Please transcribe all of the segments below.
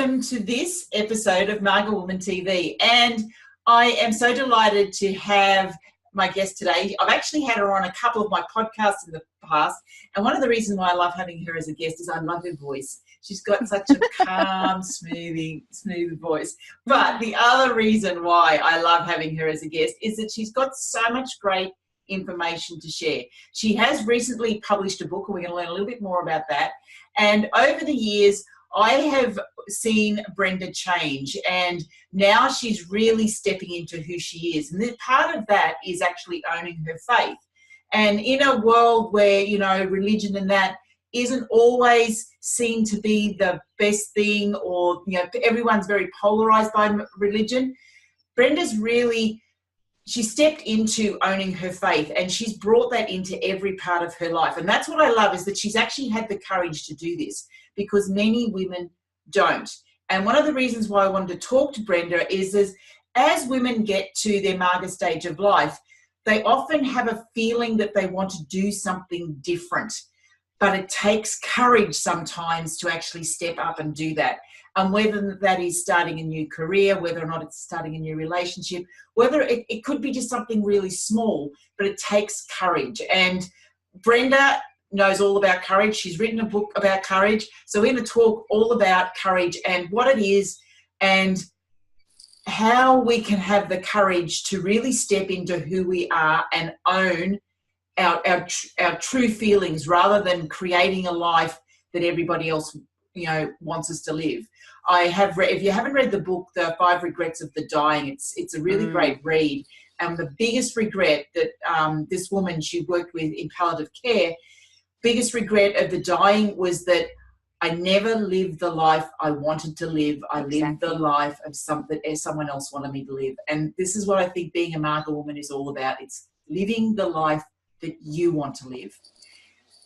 welcome to this episode of Maga Woman TV. And I am so delighted to have my guest today. I've actually had her on a couple of my podcasts in the past, and one of the reasons why I love having her as a guest is I love her voice. She's got such a calm, smooth voice. But the other reason why I love having her as a guest is that she's got so much great information to share. She has recently published a book, and we're going to learn a little bit more about that. And over the years, I have seen Brenda change, and now she's really stepping into who she is. And part of that is actually owning her faith. And in a world where, you know, religion and that isn't always seen to be the best thing, or, you know, everyone's very polarized by religion, Brenda's really, she stepped into owning her faith, and she's brought that into every part of her life. And that's what I love, is that she's actually had the courage to do this, because many women don't. And one of the reasons why I wanted to talk to Brenda is as women get to their Maga stage of life, they often have a feeling that they want to do something different, but it takes courage sometimes to actually step up and do that. And whether that is starting a new career, whether or not it's starting a new relationship, whether it could be just something really small, but it takes courage. And Brenda knows all about courage. She's written a book about courage. So we're going to talk all about courage and what it is, and how we can have the courage to really step into who we are and own our true feelings, rather than creating a life that everybody else, you know, wants us to live. I have read, if you haven't read the book, The 5 Regrets of the Dying, it's a really great read. And the biggest regret that this woman she worked with in palliative care, biggest regret of the dying was that I never lived the life I wanted to live. I lived the life of something as someone else wanted me to live. And this is what I think being a Maga woman is all about. It's living the life that you want to live.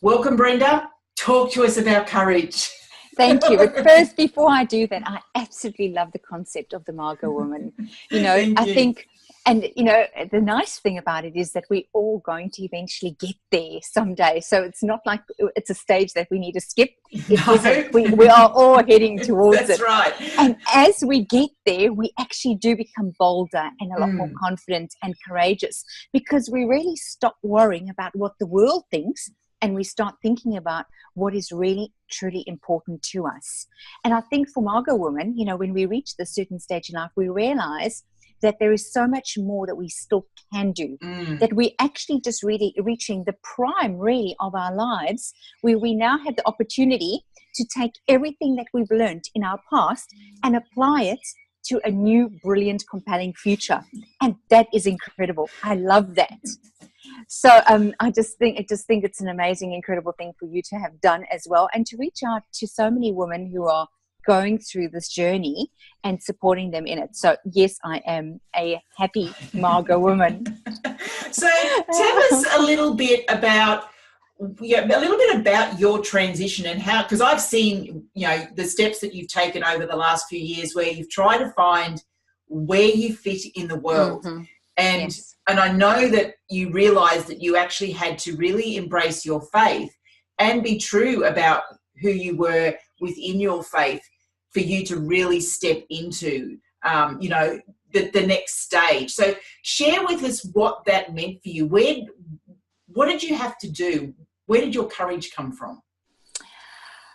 Welcome, Brenda. Talk to us about courage. Thank you. But first, before I do that, I absolutely love the concept of the Maga woman. You know, I think, and you know, the nice thing about it is that we're all going to eventually get there someday. So it's not like it's a stage that we need to skip. We are all heading towards it. That's right. And as we get there, we actually do become bolder and a lot more confident and courageous, because we really stop worrying about what the world thinks, and we start thinking about what is really, truly important to us. And I think for Maga women, you know, when we reach this certain stage in life, we realize that there is so much more that we still can do, that we actually just really reaching the prime, really, of our lives, where we now have the opportunity to take everything that we've learned in our past and apply it to a new, brilliant, compelling future. And that is incredible. I love that. So I just think it's an amazing, incredible thing for you to have done as well, and to reach out to so many women who are going through this journey and supporting them in it. So yes, I am a happy Maga woman. So tell us a little bit about your transition, and how, because I've seen, you know, the steps that you've taken over the last few years, where you've tried to find where you fit in the world. And yes. And I know that you realised that you actually had to really embrace your faith and be true about who you were within your faith for you to really step into, you know, the next stage. So share with us what that meant for you. What did you have to do? Where did your courage come from?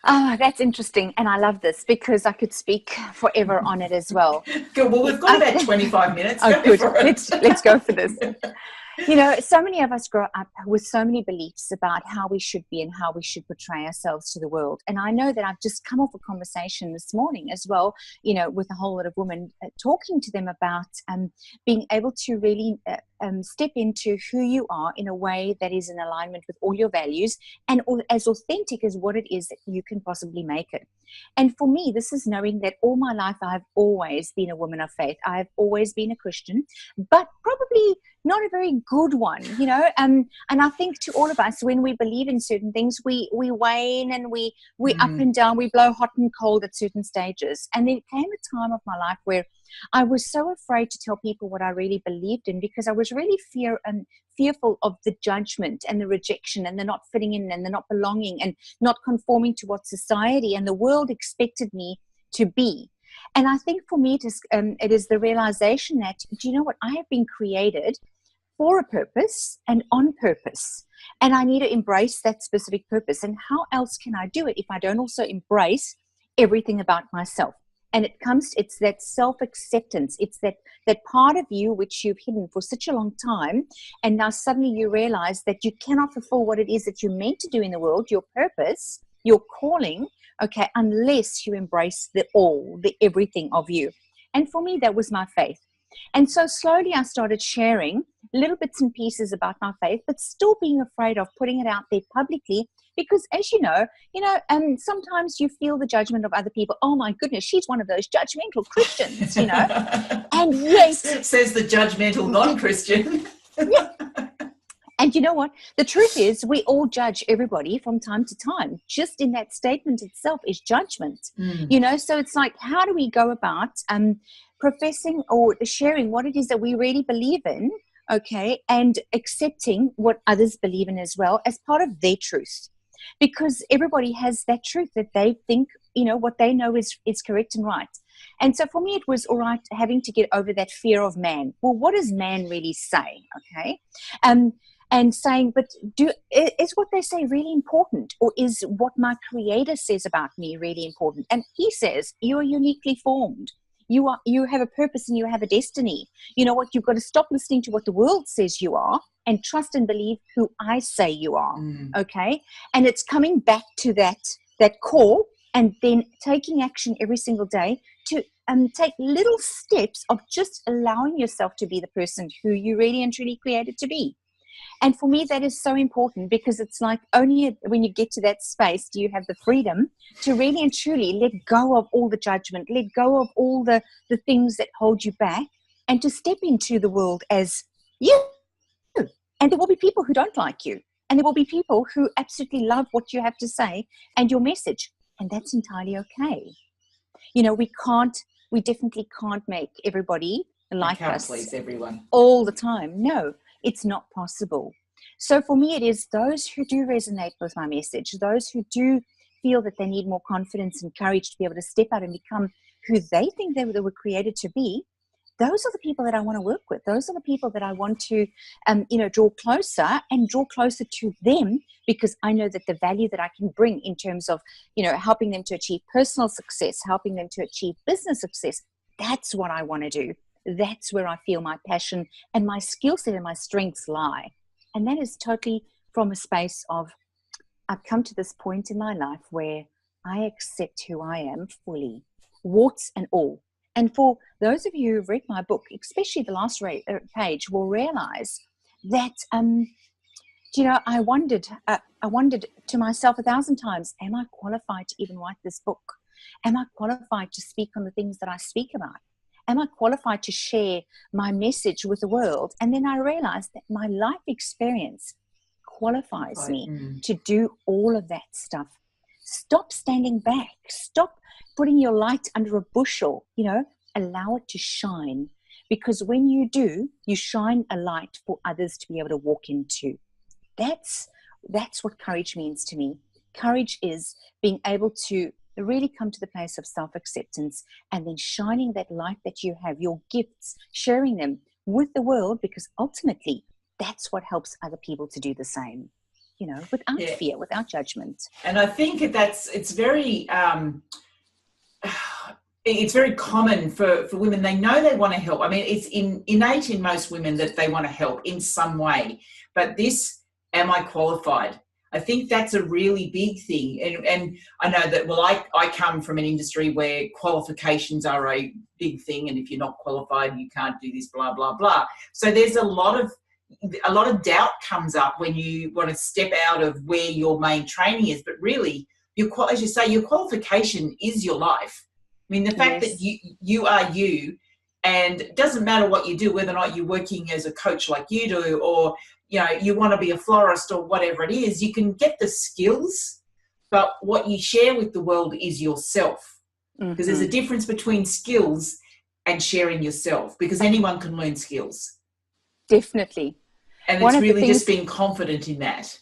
Oh, that's interesting. And I love this, because I could speak forever on it as well. Good. Well, we've got about 25 minutes. Oh, good. Let's go for this. You know, so many of us grow up with so many beliefs about how we should be and how we should portray ourselves to the world. And I know that I've just come off a conversation this morning as well, you know, with a whole lot of women, talking to them about being able to really step into who you are in a way that is in alignment with all your values, and as authentic as what it is that you can possibly make it. And for me, this is knowing that all my life I've always been a woman of faith. I've always been a Christian, but probably not a very good one, you know. And I think to all of us, when we believe in certain things, we wane and we up and down, we blow hot and cold at certain stages. And there came a time of my life where I was so afraid to tell people what I really believed in, because I was really fearful of the judgment and the rejection and the not fitting in and the not belonging and not conforming to what society and the world expected me to be. And I think for me, it is the realization that, do you know what? I have been created for a purpose and on purpose. And I need to embrace that specific purpose. And how else can I do it if I don't also embrace everything about myself? And it's that self-acceptance. It's that part of you which you've hidden for such a long time. And now suddenly you realize that you cannot fulfill what it is that you're meant to do in the world, your purpose, your calling, okay, unless you embrace the everything of you. And for me, that was my faith. And so slowly I started sharing little bits and pieces about my faith, but still being afraid of putting it out there publicly. Because as you know, sometimes you feel the judgment of other people. Oh my goodness, she's one of those judgmental Christians, And yes, says the judgmental non-Christian. Yeah. And you know what? The truth is, we all judge everybody from time to time. Just in that statement itself is judgment. So it's like, how do we go about professing or sharing what it is that we really believe in, okay, and accepting what others believe in as well as part of their truth? Because everybody has that truth that they think, what they know is correct and right. And so for me, it was all right having to get over that fear of man. Well, what does man really say? Okay. And saying, but is what they say really important? Or is what my creator says about me really important? And he says, you are uniquely formed. You have a purpose and you have a destiny. You know what? You've got to stop listening to what the world says you are and trust and believe who I say you are. Okay. And it's coming back to that core and then taking action every single day to take little steps of just allowing yourself to be the person who you really and truly created to be. And for me, that is so important because it's like only when you get to that space do you have the freedom to really and truly let go of all the judgment, let go of all the things that hold you back, and to step into the world as you. And there will be people who don't like you. And there will be people who absolutely love what you have to say and your message. And that's entirely okay. We definitely can't make everybody like us. Please everyone all the time. No. It's not possible. So for me, it is those who do resonate with my message, those who do feel that they need more confidence and courage to be able to step out and become who they think they were created to be. Those are the people that I want to work with. Those are the people that I want to, draw closer to them, because I know that the value that I can bring in terms of, helping them to achieve personal success, helping them to achieve business success. That's what I want to do. That's where I feel my passion and my skill set and my strengths lie. And that is totally from a space of, I've come to this point in my life where I accept who I am fully, warts and all. And for those of you who've read my book, especially the last page, will realize that, I wondered to myself 1,000 times, am I qualified to even write this book? Am I qualified to speak on the things that I speak about? Am I qualified to share my message with the world? And then I realized that my life experience qualifies me to do all of that stuff. Stop standing back. Stop putting your light under a bushel. Allow it to shine. Because when you do, you shine a light for others to be able to walk into. That's what courage means to me. Courage is being able to really come to the place of self-acceptance and then shining that light that you have, your gifts, sharing them with the world, because ultimately that's what helps other people to do the same, without fear, without judgment. And I think it's very common for women. They know they want to help. I mean, it's innate in most women that they want to help in some way. But this, am I qualified? I think that's a really big thing. And I know that, I come from an industry where qualifications are a big thing. And if you're not qualified, you can't do this, blah, blah, blah. So there's a lot of doubt comes up when you want to step out of where your main training is. But really, as you say, your qualification is your life. I mean, the fact that you are you, and it doesn't matter what you do, whether or not you're working as a coach like you do, or you want to be a florist or whatever it is, you can get the skills, but what you share with the world is yourself. Because there's a difference between skills and sharing yourself, because anyone can learn skills. Definitely. And it's really just being confident in that.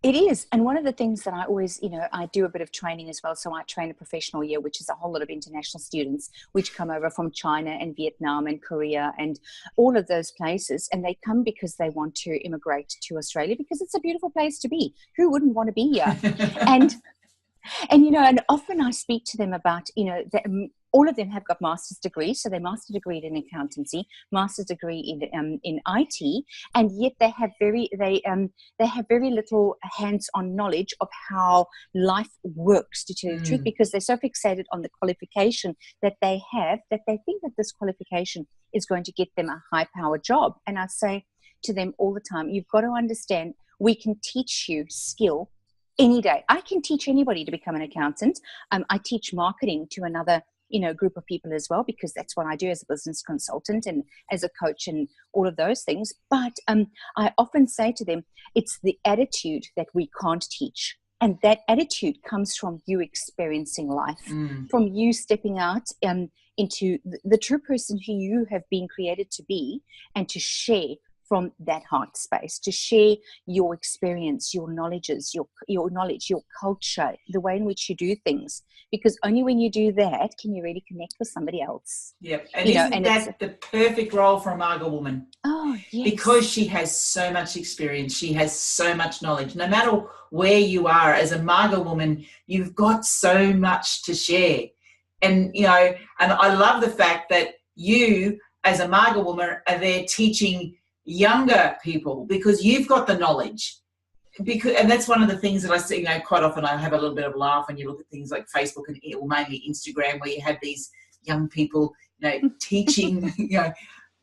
It is. And one of the things that I always, I do a bit of training as well. So I train a professional year, which is a whole lot of international students, which come over from China and Vietnam and Korea and all of those places. And they come because they want to immigrate to Australia because it's a beautiful place to be. Who wouldn't want to be here? And often I speak to them about, that all of them have got master's degrees. So they're master's degree in accountancy, master's degree in IT, and yet they have very little hands-on knowledge of how life works, to tell you the truth, because they're so fixated on the qualification that they have that they think that this qualification is going to get them a high-powered job. And I say to them all the time, you've got to understand, we can teach you skill any day. I can teach anybody to become an accountant. I teach marketing to another group of people as well, because that's what I do as a business consultant and as a coach and all of those things. But I often say to them, it's the attitude that we can't teach. And that attitude comes from you experiencing life, from you stepping out into the true person who you have been created to be, and to share from that heart space, to share your experience, your knowledges, your knowledge, your culture, the way in which you do things. Because only when you do that can you really connect with somebody else. Yep. And isn't that the perfect role for a Maga woman? Oh, yes. Because she has so much experience, she has so much knowledge. No matter where you are as a Maga woman, you've got so much to share. And, and I love the fact that you as a Maga woman are there teaching younger people, because you've got the knowledge. And that's one of the things that I see, quite often I have a little bit of a laugh when you look at things like Facebook and mainly Instagram, where you have these young people, teaching,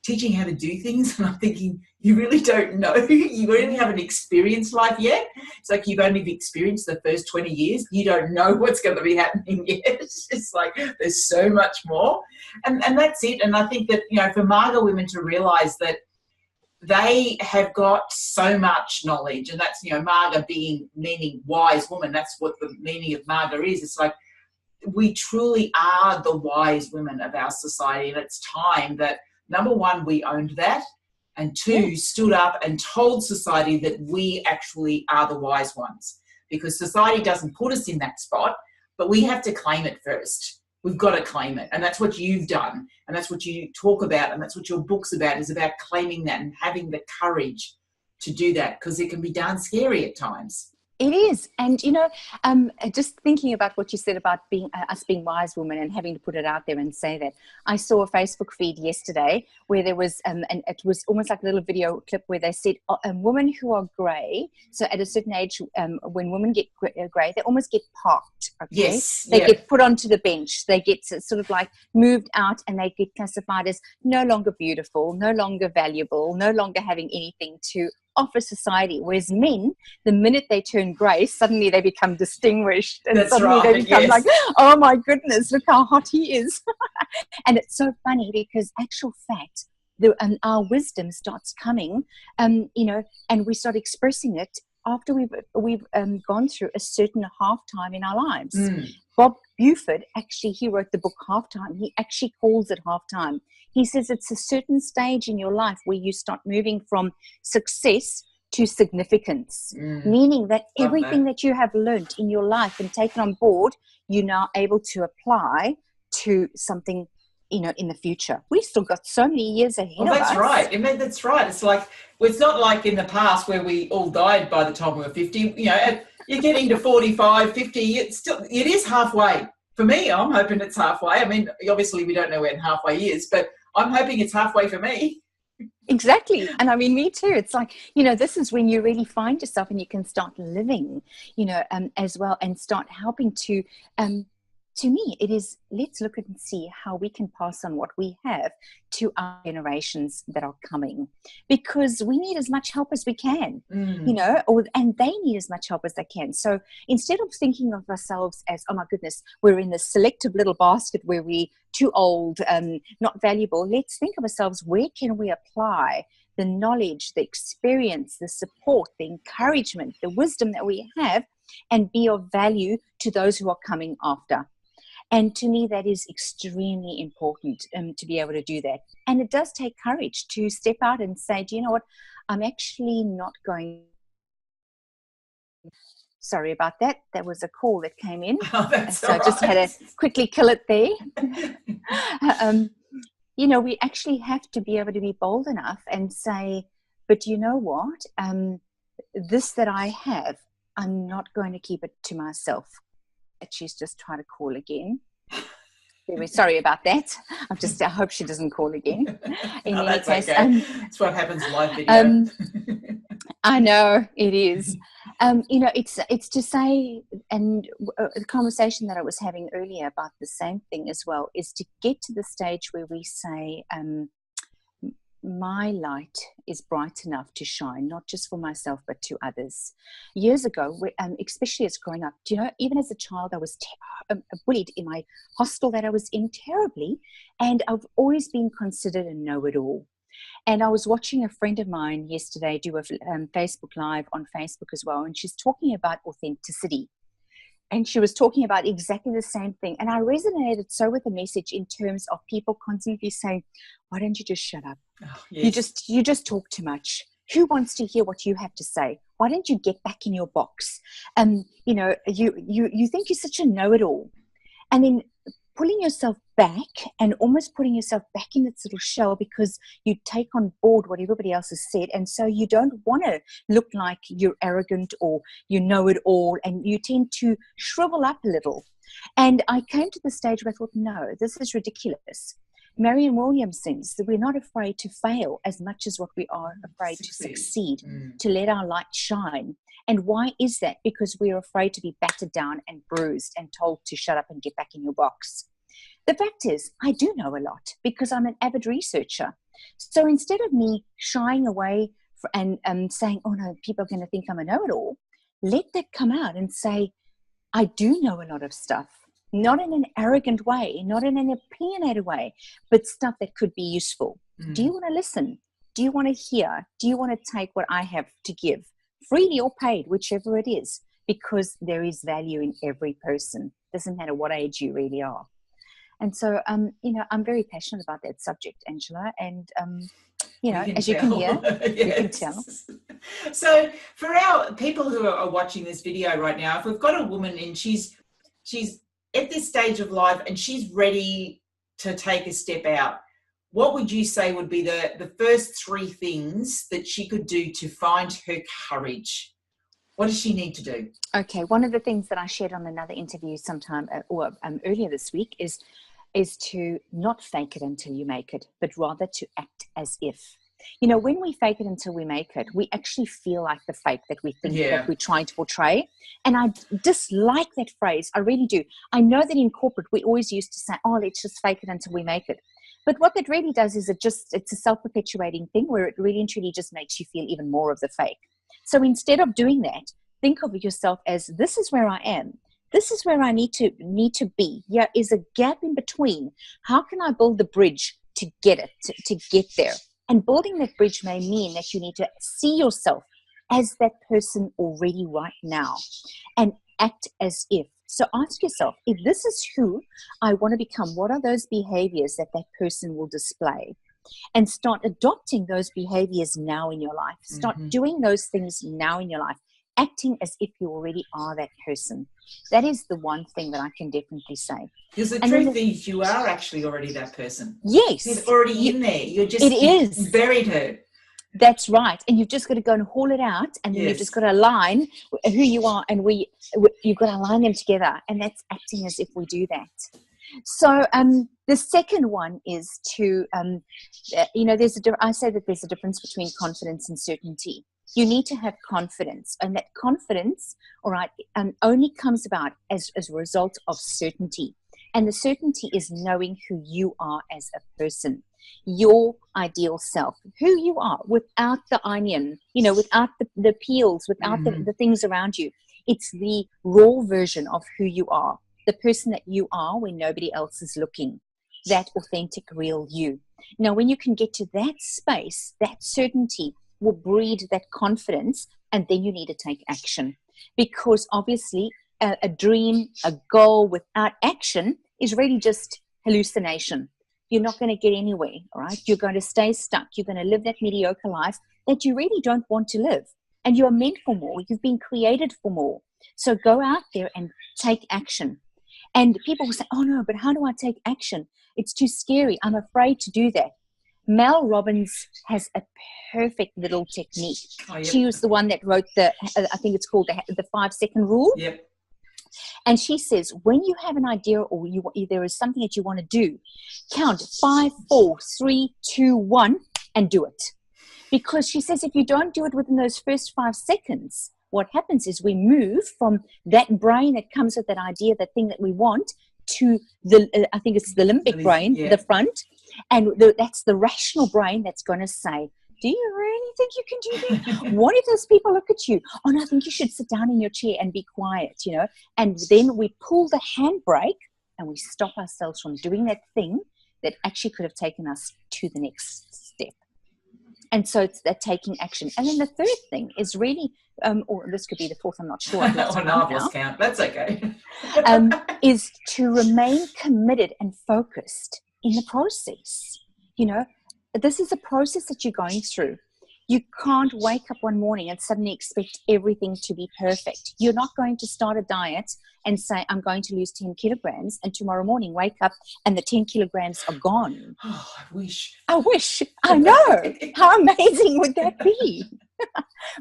teaching how to do things. And I'm thinking, you really don't know. You really haven't experienced life yet. It's like you've only experienced the first 20 years. You don't know what's going to be happening yet. It's just like there's so much more. And that's it. And I think that, for Maga women to realise that they have got so much knowledge, and that's, Maga meaning wise woman. That's what the meaning of Maga is. It's like we truly are the wise women of our society, and it's time that, number one, we owned that, and two, stood up and told society that we actually are the wise ones, because society doesn't put us in that spot, but we have to claim it first. We've got to claim it. And that's what you've done. And that's what you talk about. And that's what your book's about, is about claiming that and having the courage to do that, because it can be darn scary at times. It is. And, just thinking about what you said about us being wise women and having to put it out there and say that, I saw a Facebook feed yesterday where there was, and it was almost like a little video clip where they said, women who are grey, so at a certain age, when women get grey, they almost get parked. Okay? Yes. They get put onto the bench. They get sort of like moved out, and they get classified as no longer beautiful, no longer valuable, no longer having anything to offer society. Whereas men, the minute they turn grey, suddenly they become distinguished, and That's suddenly right, they become like, oh my goodness, look how hot he is. And it's so funny, because actual fact, our wisdom starts coming, and we start expressing it after we've gone through a certain halftime in our lives. Bob Buford, actually, he wrote the book Halftime. He actually calls it halftime. He says it's a certain stage in your life where you start moving from success to significance, meaning that everything that you have learned in your life and taken on board, you're now able to apply to something, in the future. We've still got so many years ahead of us. That's right. I mean, that's right. It's like, it's not like in the past where we all died by the time we were 50. You're getting to 45, 50. It is halfway. For me, I'm hoping it's halfway. I mean, obviously we don't know when halfway is, but I'm hoping it's halfway for me. Exactly. And I mean, me too. It's like, this is when you really find yourself and you can start living, as well, and start helping to me, it is, let's look and see how we can pass on what we have to our generations that are coming, because we need as much help as we can, and they need as much help as they can. So instead of thinking of ourselves as, oh my goodness, we're in this selective little basket where we're too old, not valuable, let's think of ourselves, where can we apply the knowledge, the experience, the support, the encouragement, the wisdom that we have, and be of value to those who are coming after. And to me, that is extremely important, to be able to do that. And it does take courage to step out and say, do you know what? I'm actually not going Sorry about that. That was a call that came in. Oh, that's so I just had to quickly kill it there. We actually have to be able to be bold enough and say, but you know what? This that I have, I'm not going to keep it to myself. She's just trying to call again. Sorry about that. I hope she doesn't call again. In any case, okay. That's what happens live video. I know it is. It's to say, and the conversation that I was having earlier about the same thing as well, is to get to the stage where we say, my light is bright enough to shine, not just for myself, but to others. Years ago, especially as growing up, even as a child, I was bullied in my hostel that I was in terribly, and I've always been considered a know-it-all. And I was watching a friend of mine yesterday do a Facebook Live on Facebook as well, and she's talking about authenticity. And she was talking about exactly the same thing. And I resonated so with the message in terms of people constantly saying, why don't you just shut up? Oh, yes. You just talk too much. Who wants to hear what you have to say? Why don't you get back in your box? You think you're such a know-it-all. And then pulling yourself back and almost putting yourself back in its little shell because you take on board what everybody else has said. And so you don't want to look like you're arrogant or you know it all, and you tend to shrivel up a little. And I came to the stage where I thought, no, this is ridiculous. Marianne Williamson says that we're not afraid to fail as much as what we are afraid to succeed, to let our light shine. And why is that? Because we're afraid to be battered down and bruised and told to shut up and get back in your box. The fact is, I do know a lot because I'm an avid researcher. So instead of me shying away and saying, oh no, people are going to think I'm a know-it-all, let that come out and say, I do know a lot of stuff. Not in an arrogant way, not in an opinionated way, but stuff that could be useful. Do you want to listen? Do you want to hear? Do you want to take what I have to give? Freely or paid, whichever it is, because there is value in every person. Doesn't matter what age you really are. And so, I'm very passionate about that subject, Angela. And, as you can hear, yes. You can tell. So for our people who are watching this video right now, if we've got a woman and she's at this stage of life and she's ready to take a step out, what would you say would be the first three things that she could do to find her courage? What does she need to do? Okay, one of the things that I shared on another interview earlier this week is to not fake it until you make it, but rather to act as if. When we fake it until we make it, we actually feel like the fake that we think that we're trying to portray. And I dislike that phrase. I really do. I know that in corporate, we always used to say, oh, let's just fake it until we make it. But what that really does is it's a self-perpetuating thing where it really and truly just makes you feel even more of the fake. So instead of doing that, think of yourself as, this is where I am. This is where I need to be. There is a gap in between. How can I build the bridge to get there? And building that bridge may mean that you need to see yourself as that person already right now and act as if. So ask yourself, if this is who I want to become, what are those behaviors that person will display? And start adopting those behaviors now in your life. Start doing those things now in your life, acting as if you already are that person. That is the one thing that I can definitely say. Because the truth is, you are actually already that person. Yes. It's already in there. You've buried her. That's right. And you've just got to go and haul it out, and then you've just got to align who you are, and you've got to align them together. And that's acting as if we do that. So the second one is to, I say that there's a difference between confidence and certainty. You need to have confidence, and that confidence, all right, only comes about as a result of certainty. And the certainty is knowing who you are as a person, your ideal self, who you are without the onion, without the peels, without the things around you. It's the raw version of who you are, the person that you are when nobody else is looking, that authentic, real you. Now, when you can get to that space, that certainty will breed that confidence, and then you need to take action. Because obviously a dream, a goal without action is really just hallucination. You're not going to get anywhere, all right? You're going to stay stuck. You're going to live that mediocre life that you really don't want to live. and you are meant for more. You've been created for more. So go out there and take action. And people will say, oh no, but how do I take action? It's too scary. I'm afraid to do that. Mel Robbins has a perfect little technique. Oh, yep. She was the one that wrote I think it's called the 5-second rule. Yep. And she says, when you have an idea or there is something that you want to do, count 5, 4, 3, 2, 1 and do it. Because she says if you don't do it within those first 5 seconds, what happens is we move from that brain that comes with that idea, that thing that we want, to I think it's the limbic brain, the front. And that's the rational brain that's going to say, do you really think you can do that? What if those people look at you? Oh, no, I think you should sit down in your chair and be quiet, And then we pull the handbrake and we stop ourselves from doing that thing that actually could have taken us to the next step. And so it's that taking action. And then the third thing is really, or this could be the fourth, I'm not sure. I've lost count. That's okay. Is to remain committed and focused in the process. This is a process that you're going through. You can't wake up one morning and suddenly expect everything to be perfect. You're not going to start a diet and say, I'm going to lose 10 kilograms, and tomorrow morning wake up and the 10 kilograms are gone. Oh, I wish. I know. How amazing would that be?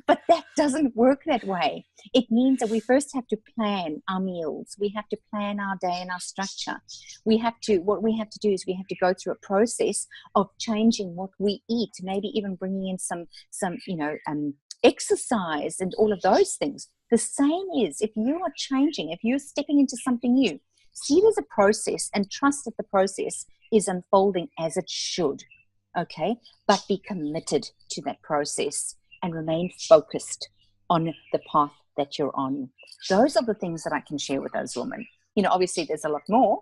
But that doesn't work that way. It means that we first have to plan our meals. We have to plan our day and our structure. What we have to do is we have to go through a process of changing what we eat, maybe even bringing in some exercise and all of those things. The same is if you are changing, if you're stepping into something new, see it as a process and trust that the process is unfolding as it should, okay? But be committed to that process and remain focused on the path that you're on. Those are the things that I can share with those women. Obviously there's a lot more,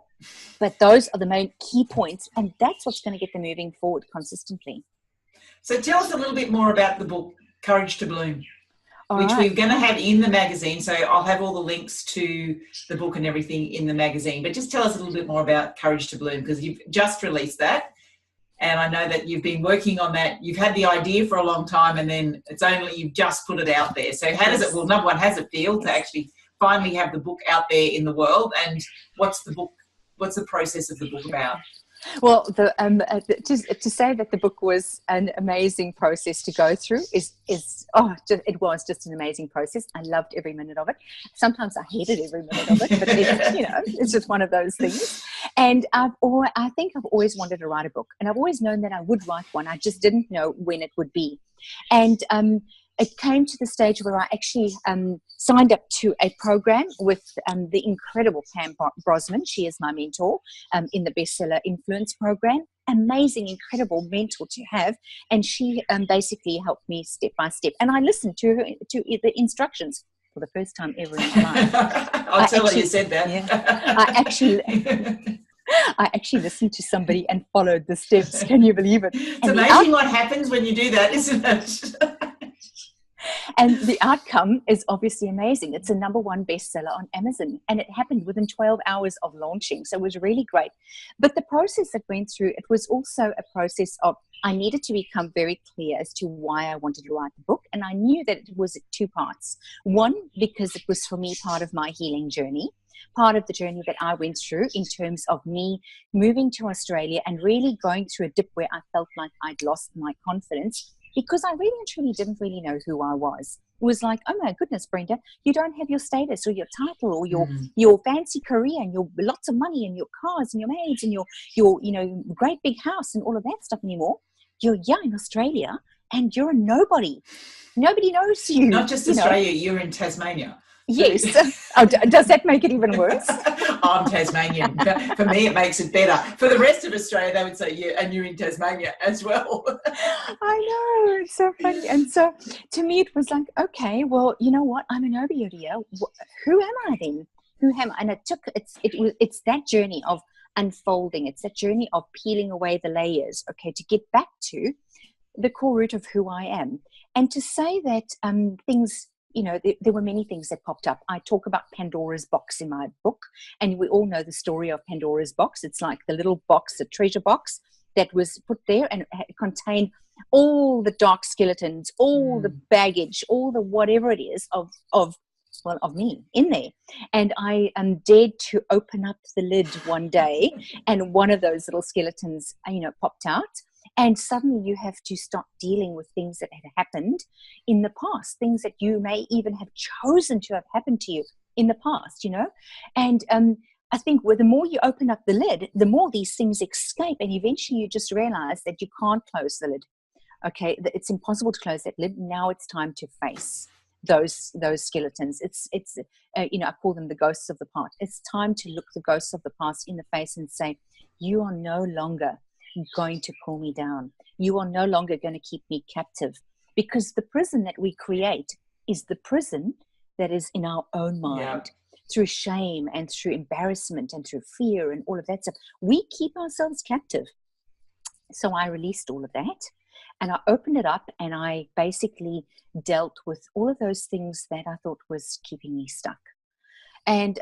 but those are the main key points, and that's what's going to get them moving forward consistently. So tell us a little bit more about the book, Courage to Bloom, which right. We're going to have in the magazine. So I'll have all the links to the book and everything in the magazine. But just tell us a little bit more about Courage to Bloom, because you've just released that. And I know that you've been working on that. You've had the idea for a long time, and then you've just put it out there. So how does it, number one, how does it feel to actually finally have the book out there in the world? And what's the process of the book about? Well, to say that the book was an amazing process to go through it was just an amazing process. I loved every minute of it. Sometimes I hated every minute of it, but it's just one of those things. And I think I've always wanted to write a book, and I've always known that I would write one. I just didn't know when it would be. And it came to the stage where I actually signed up to a program with the incredible Pam Brosman. She is my mentor in the Bestseller Influence program. Amazing, incredible mentor to have. And she basically helped me step by step. And I listened to the instructions for the first time ever in my life. I'll tell her you said that. Yeah, I actually listened to somebody and followed the steps. Can you believe it? It's amazing what happens when you do that, isn't it? And the outcome is obviously amazing. It's a #1 bestseller on Amazon, and it happened within 12 hours of launching. So it was really great. But the process that went through, it was also a process of, I needed to become very clear as to why I wanted to write the book. And I knew that it was 2 parts. One, because it was for me part of my healing journey, part of the journey that I went through in terms of me moving to Australia and really going through a dip where I felt like I'd lost my confidence, because I really and truly didn't really know who I was. It was like, oh my goodness, Brenda, you don't have your status or your title or your fancy career and your lots of money and your cars and your maids and your great big house and all of that stuff anymore. You're in Australia and you're a nobody. Nobody knows you. Not just Australia, you're in Tasmania. Yes. Oh, does that make it even worse? I'm Tasmanian. For me, it makes it better. For the rest of Australia, they would say, yeah, and you're in Tasmania as well. I know. It's so funny. And so to me, it was like, okay, well, you know what? I'm a nobody here. Who am I then? Who am I? And it's that journey of unfolding. It's that journey of peeling away the layers, okay, to get back to the core root of who I am. And to say that things, there were many things that popped up. I talk about Pandora's box in my book, and we all know the story of Pandora's box. It's like the little box, the treasure box that was put there, and it contained all the dark skeletons, all the baggage, all the whatever it is of me in there. And I dared to open up the lid one day, and one of those little skeletons, popped out. And suddenly you have to start dealing with things that had happened in the past, things that you may even have chosen to have happened to you in the past, And I think the more you open up the lid, the more these things escape. And eventually you just realize that you can't close the lid. Okay, it's impossible to close that lid. Now it's time to face those skeletons. It's I call them the ghosts of the past. It's time to look the ghosts of the past in the face and say, you are no longer going to pull me down. You are no longer going to keep me captive, because the prison that we create is the prison that is in our own mind, through shame and through embarrassment and through fear and all of that stuff. We keep ourselves captive. So I released all of that, and I opened it up, and I basically dealt with all of those things that I thought was keeping me stuck. And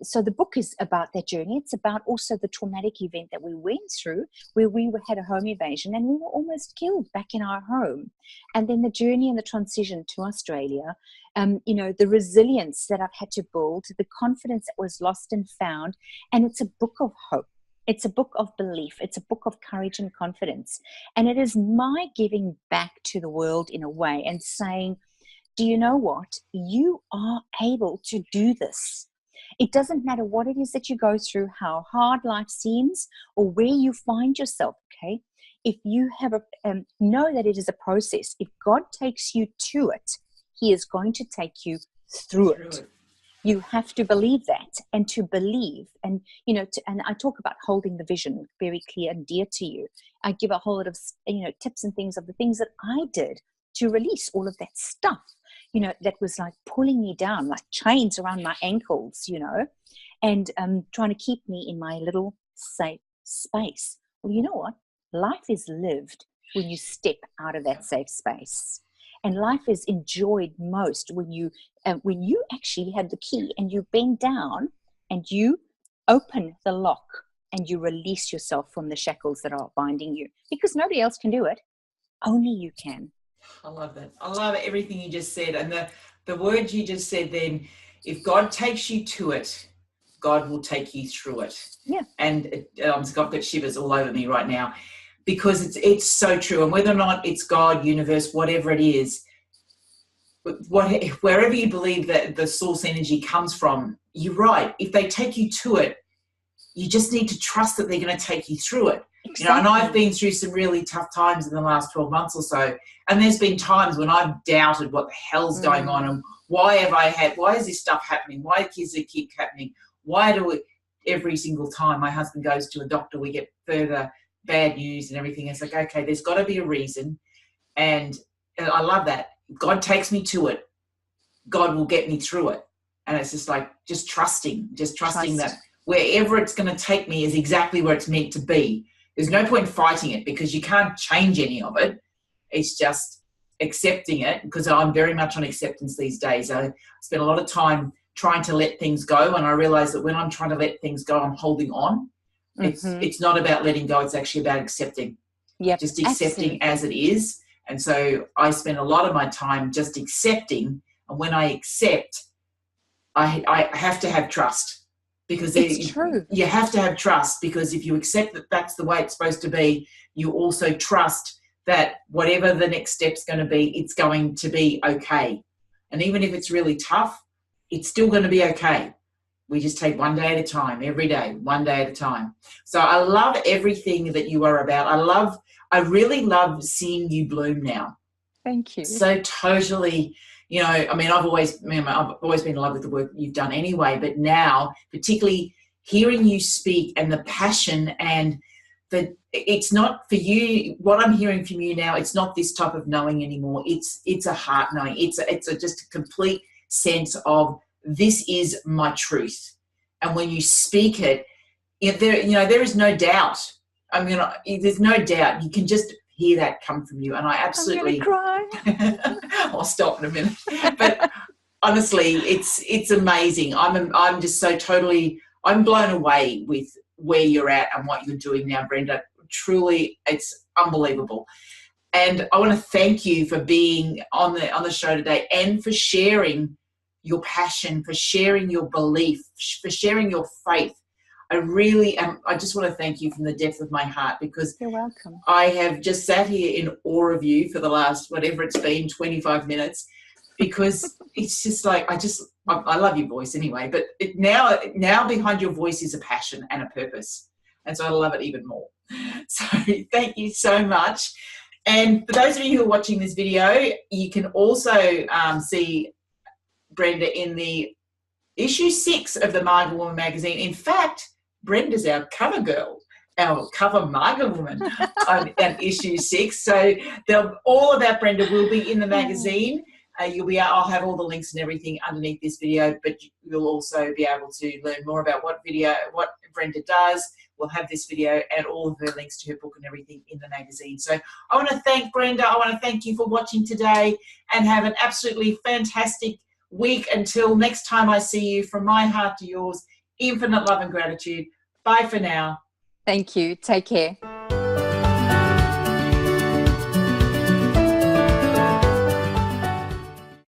so the book is about that journey. It's about also the traumatic event that we went through, where we had a home invasion and we were almost killed back in our home. And then the journey and the transition to Australia, the resilience that I've had to build, the confidence that was lost and found. And it's a book of hope. It's a book of belief. It's a book of courage and confidence. And it is my giving back to the world in a way and saying, do you know what? You are able to do this. It doesn't matter what it is that you go through, how hard life seems, or where you find yourself, okay? If you have know that it is a process. If God takes you to it, He is going to take you through it. You have to believe that, and to believe, and and I talk about holding the vision very clear and dear to you. I give a whole lot of tips and things of the things that I did to release all of that stuff, that was like pulling me down, like chains around my ankles, and trying to keep me in my little safe space. Well, you know what? Life is lived when you step out of that safe space. And life is enjoyed most when you actually have the key and you bend down and you open the lock and you release yourself from the shackles that are binding you, because nobody else can do it. Only you can. I love that. I love everything you just said. And the words you just said then, if God takes you to it, God will take you through it. Yeah. And I've got shivers all over me right now, because it's so true. And whether or not it's God, universe, whatever it is, wherever you believe that the source energy comes from, you're right. If they take you to it, you just need to trust that they're going to take you through it. Exactly. And I've been through some really tough times in the last 12 months or so. And there's been times when I've doubted what the hell's going on, and why is this stuff happening? Why does it keep happening? Why do it every single time my husband goes to a doctor, we get further bad news and everything? It's like, okay, there's got to be a reason. And I love that. God takes me to it. God will get me through it. And it's just like, just trusting that wherever it's going to take me is exactly where it's meant to be. There's no point fighting it, because you can't change any of it. It's just accepting it, because I'm very much on acceptance these days. I spend a lot of time trying to let things go, and I realize that when I'm trying to let things go, I'm holding on. It's not about letting go. It's actually about accepting. Yep, just accepting as it is. And so I spend a lot of my time just accepting. And when I accept, I have to have trust. Because it's true. You have to have trust, because if you accept that that's the way it's supposed to be, you also trust that whatever the next step's going to be, it's going to be okay. And even if it's really tough, it's still going to be okay. We just take one day at a time, every day, one day at a time. So I love everything that you are about. I really love seeing you bloom now. Thank you. So totally. I've always been in love with the work you've done anyway, but now, particularly hearing you speak and the passion, and it's not for you, what I'm hearing from you now, it's not this type of knowing anymore. It's a heart knowing. It's just a complete sense of, this is my truth. And when you speak it, there is no doubt. There's no doubt. You can just hear that come from you, and I absolutely. I'm gonna cry. I'll stop in a minute. But honestly, it's amazing. I'm just so totally. I'm blown away with where you're at and what you're doing now, Brenda. Truly, it's unbelievable. And I want to thank you for being on the show today and for sharing your passion, for sharing your belief, for sharing your faith. I really am. I just want to thank you from the depth of my heart, because you're welcome. I have just sat here in awe of you for the last, whatever it's been, 25 minutes, because it's just like, I love your voice anyway, but now behind your voice is a passion and a purpose. And so I love it even more. So thank you so much. And for those of you who are watching this video, you can also see Brenda in the issue 6 of the Maga Woman magazine. In fact, Brenda's our cover girl, our cover Maga Woman on issue 6. So all about Brenda will be in the magazine. I'll have all the links and everything underneath this video, but you'll also be able to learn more about what Brenda does. We'll have this video and all of her links to her book and everything in the magazine. So I want to thank Brenda. I want to thank you for watching today, and have an absolutely fantastic week. Until next time I see you, from my heart to yours, infinite love and gratitude. Bye for now. Thank you. Take care.